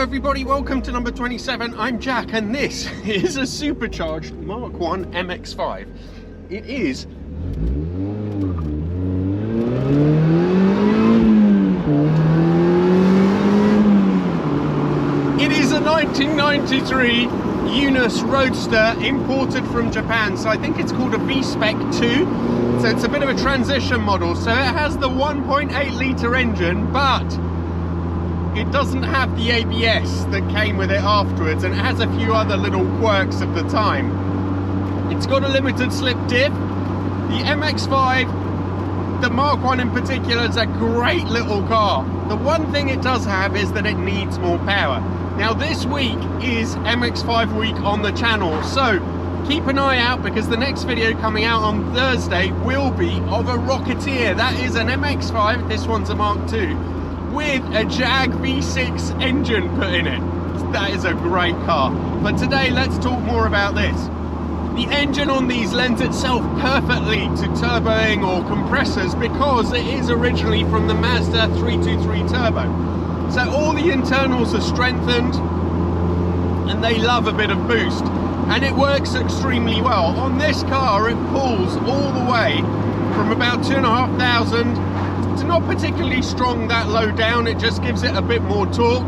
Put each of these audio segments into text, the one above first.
everybody, welcome to number 27. I'm Jack and this is a supercharged Mark 1 MX5. It is a 1993 Unus Roadster imported from Japan, so I think it's called a V-Spec 2, so it's a bit of a transition model. So it has the 1.8 litre engine, but it doesn't have the ABS that came with it afterwards, and it has a few other little quirks of the time. It's got a limited slip diff. The MX5, the Mark 1 in particular, is a great little car. The one thing it does have is that it needs more power. Now this week is MX5 week on the channel, so keep an eye out because the next video coming out on Thursday will be of a Rocketeer. That is an MX5, this one's a Mark 2, with a Jag V6 engine put in it. That is a great car. But today let's talk more about this. The engine on these lends itself perfectly to turboing or compressors because it is originally from the Mazda 323 Turbo. So all the internals are strengthened and they love a bit of boost, and it works extremely well. On this car it pulls all the way from about 2,500 to not particularly strong that low down, it just gives it a bit more torque,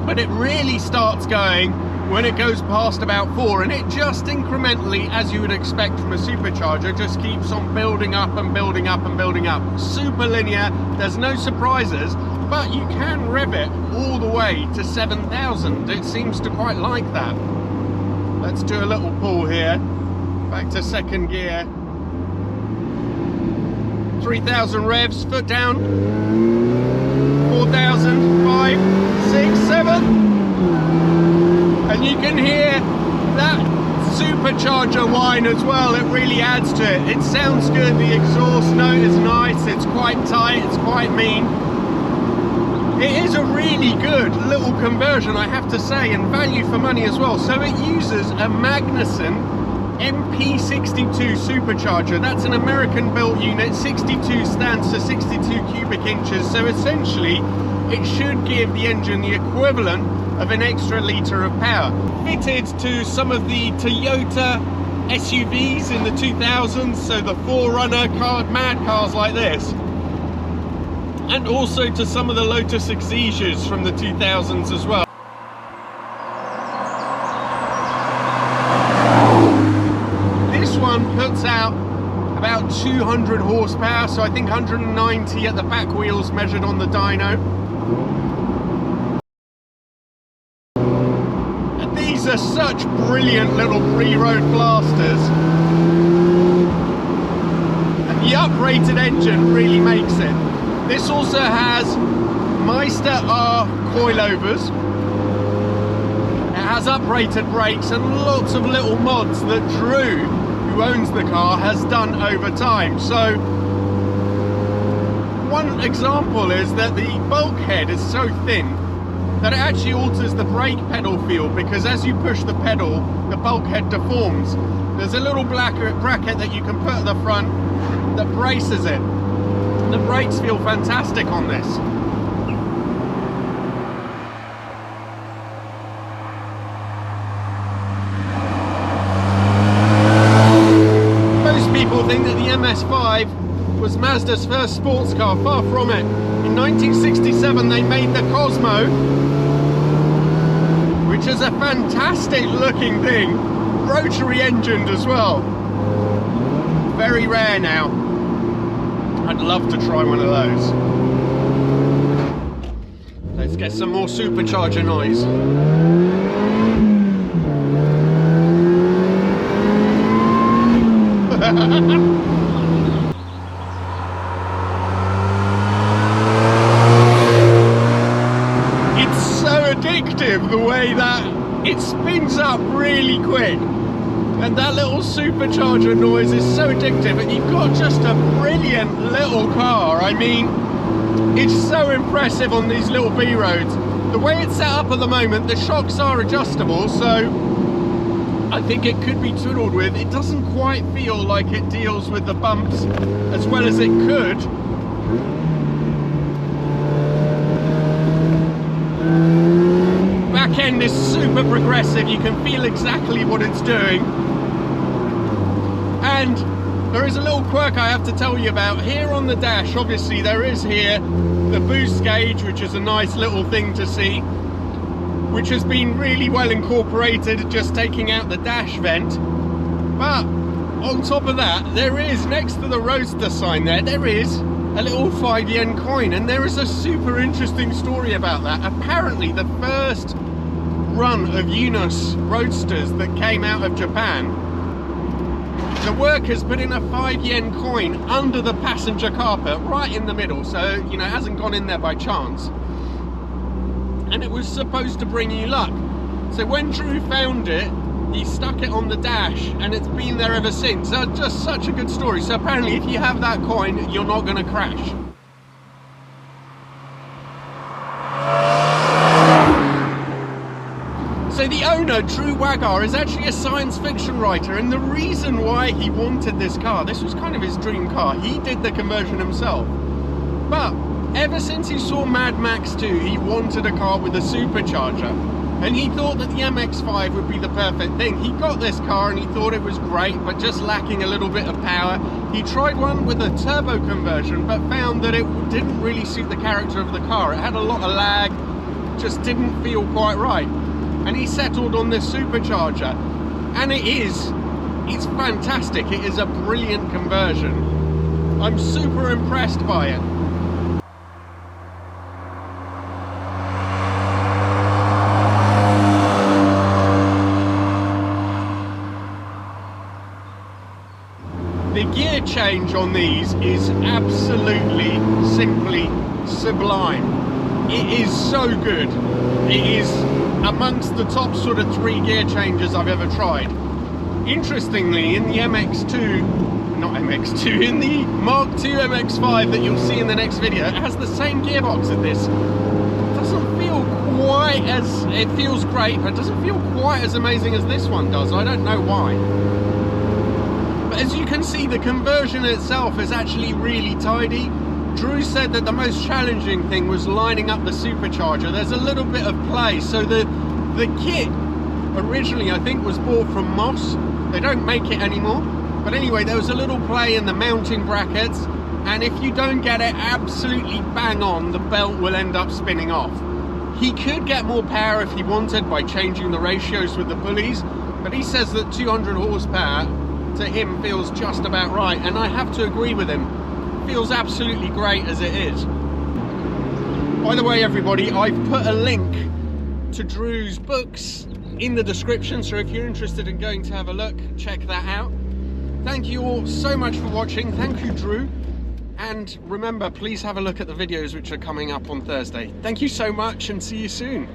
but it really starts going when it goes past about 4, and it just incrementally, as you would expect from a supercharger, just keeps on building up and building up and building up. Super linear, there's no surprises, but you can rev it all the way to 7,000. It seems to quite like that. Let's do a little pull here, back to second gear. 3,000 revs, foot down, 4,000, 5, 6, 7, and you can hear that supercharger whine as well. It really adds to it. It sounds good, the exhaust note is nice, it's quite tight, it's quite mean. It is a really good little conversion, I have to say, and value for money as well. So it uses a Magnusson MP62 Supercharger. That's an American built unit. 62 stands for 62 cubic inches, so essentially it should give the engine the equivalent of an extra litre of power. Fitted to some of the Toyota SUVs in the 2000s, so the 4Runner mad cars like this, and also to some of the Lotus Exiguas from the 2000s as well. One puts out about 200 horsepower, so I think 190 at the back wheels measured on the dyno. And these are such brilliant little pre-road blasters, and the uprated engine really makes it. This also has Meister R coilovers. It has uprated brakes and lots of little mods that Drew, who owns the car, has done over time. So one example is that the bulkhead is so thin that it actually alters the brake pedal feel, because as you push the pedal the bulkhead deforms. There's a little bracket that you can put at the front that braces it. The brakes feel fantastic on this. People think that the MS5 was Mazda's first sports car. Far from it. In 1967 they made the Cosmo, which is a fantastic looking thing, rotary engined as well. Very rare now. I'd love to try one of those. Let's get some more supercharger noise. It's so addictive the way that it spins up really quick, and that little supercharger noise is so addictive, and you've got just a brilliant little car. I mean, it's so impressive on these little B roads. The way it's set up at the moment, the shocks are adjustable, so I think it could be twiddled with. It doesn't quite feel like it deals with the bumps as well as it could. end is super progressive, you can feel exactly what it's doing. And there is a little quirk I have to tell you about. Here on the dash, obviously there is here the boost gauge, which is a nice little thing to see, which has been really well incorporated, just taking out the dash vent. But on top of that, there is, next to the Roadster sign there is a little 5 yen coin, and there is a super interesting story about that. Apparently the first run of Yunus Roadsters that came out of Japan, the workers put in a 5 yen coin under the passenger carpet, right in the middle, so you know, it hasn't gone in there by chance, and it was supposed to bring you luck. So when Drew found it, he stuck it on the dash, and it's been there ever since. So just such a good story. So apparently if you have that coin, you're not going to crash. So the owner, Drew Wagar, is actually a science fiction writer, and the reason why he wanted this car, this was kind of his dream car, he did the conversion himself, but ever since he saw Mad Max 2, he wanted a car with a supercharger. And he thought that the MX5 would be the perfect thing. He got this car and he thought it was great, but just lacking a little bit of power. He tried one with a turbo conversion, but found that it didn't really suit the character of the car. It had a lot of lag, just didn't feel quite right. And he settled on this supercharger. And it's fantastic. It is a brilliant conversion. I'm super impressed by it. The gear change on these is absolutely, simply sublime. It is so good. It is amongst the top sort of 3 gear changes I've ever tried. Interestingly, in the in the Mark II MX5 that you'll see in the next video, it has the same gearbox as this. It doesn't feel quite as, it feels great, but it doesn't feel quite as amazing as this one does. I don't know why. As you can see, the conversion itself is actually really tidy. Drew said that the most challenging thing was lining up the supercharger. There's a little bit of play. So the kit originally, I think, was bought from Moss. They don't make it anymore. But anyway, there was a little play in the mounting brackets, and if you don't get it absolutely bang on, the belt will end up spinning off. He could get more power if he wanted by changing the ratios with the pulleys, but he says that 200 horsepower to him feels just about right, and I have to agree with him. Feels absolutely great as it is. By the way, everybody, I've put a link to Drew's books in the description, so if you're interested in going to have a look, check that out. Thank you all so much for watching. Thank you, Drew, and remember, please have a look at the videos which are coming up on Thursday. Thank you so much, and see you soon.